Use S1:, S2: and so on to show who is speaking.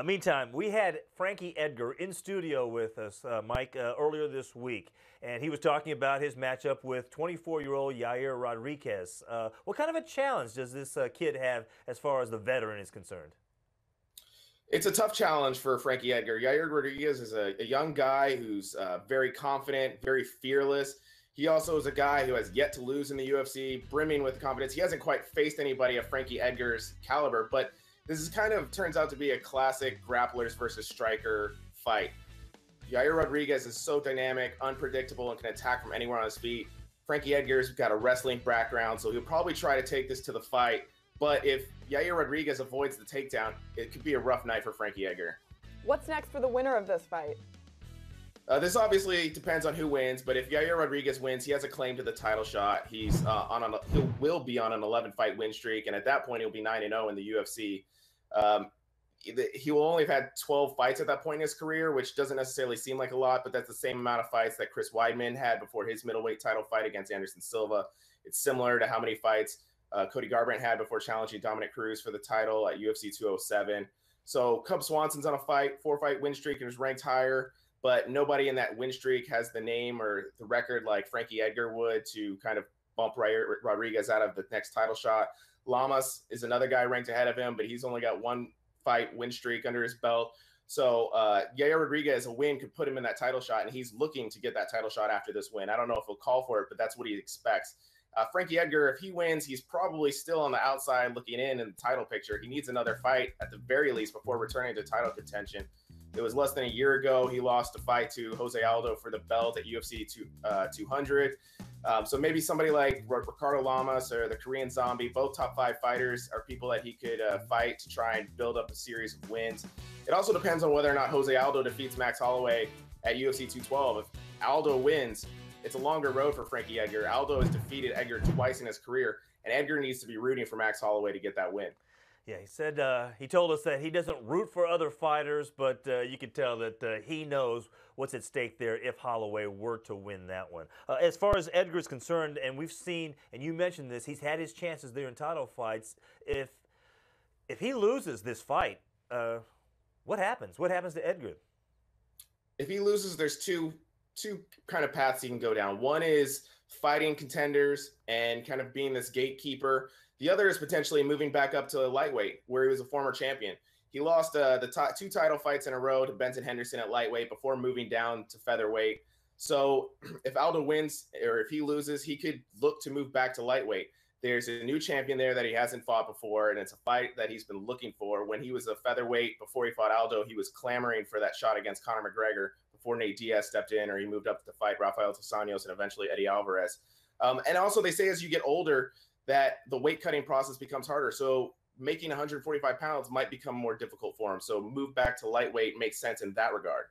S1: Meantime, we had Frankie Edgar in studio with us, Mike, earlier this week, and he was talking about his matchup with 24-year-old Yair Rodriquez. What kind of a challenge does this kid have as far as the veteran is concerned?
S2: It's a tough challenge for Frankie Edgar. Yair Rodriguez is a young guy who's very confident, very fearless. He also is a guy who has yet to lose in the UFC, brimming with confidence. He hasn't quite faced anybody of Frankie Edgar's caliber, but this is kind of turns out to be a classic grapplers versus striker fight. Yair Rodriguez is so dynamic, unpredictable, and can attack from anywhere on his feet. Frankie Edgar's got a wrestling background, so he'll probably try to take this to the fight. But if Yair Rodriguez avoids the takedown, it could be a rough night for Frankie Edgar.
S3: What's next for the winner of this fight?
S2: This obviously depends on who wins, but if Yair Rodriguez wins, he has a claim to the title shot. He will be on an 11-fight win streak, and at that point, he'll be 9-0 in the UFC. He will only have had 12 fights at that point in his career, which doesn't necessarily seem like a lot, but that's the same amount of fights that Chris Weidman had before his middleweight title fight against Anderson Silva. It's similar to how many fights Cody Garbrandt had before challenging Dominic Cruz for the title at UFC 207. So Cub Swanson's on a 4-fight win streak and is ranked higher, but nobody in that win streak has the name or the record like Frankie Edgar would to kind of bump Rodriguez out of the next title shot. Lamas is another guy ranked ahead of him, but he's only got 1-fight win streak under his belt. So Yair Rodriguez, a win could put him in that title shot, and he's looking to get that title shot after this win. I don't know if he'll call for it, but that's what he expects. Frankie Edgar, if he wins, he's probably still on the outside looking in the title picture. He needs another fight at the very least before returning to title contention. It was less than a year ago. He lost a fight to Jose Aldo for the belt at UFC 200. So maybe somebody like Ricardo Lamas or the Korean Zombie, both top 5 fighters, are people that he could fight to try and build up a series of wins. It also depends on whether or not Jose Aldo defeats Max Holloway at UFC 212. If Aldo wins, it's a longer road for Frankie Edgar. Aldo has defeated Edgar twice in his career, and Edgar needs to be rooting for Max Holloway to get that win.
S1: Yeah, he said he told us that he doesn't root for other fighters, but you could tell that he knows what's at stake there if Holloway were to win that one. As far as Edgar's concerned, and we've seen, and you mentioned this, he's had his chances there in title fights. If he loses this fight, what happens? What happens to Edgar?
S2: If he loses, there's two kind of paths he can go down. One is fighting contenders and kind of being this gatekeeper. The other is potentially moving back up to lightweight, where he was a former champion. He lost the 2 title fights in a row to Benson Henderson at lightweight before moving down to featherweight. So if Aldo wins or if he loses, he could look to move back to lightweight. There's a new champion there that he hasn't fought before, and it's a fight that he's been looking for. When he was a featherweight before he fought Aldo, he was clamoring for that shot against Conor McGregor before Nate Diaz stepped in, or he moved up to fight Rafael dos Anjos and eventually Eddie Alvarez. And also they say as you get older that the weight cutting process becomes harder. So making 145 pounds might become more difficult for him. So move back to lightweight makes sense in that regard.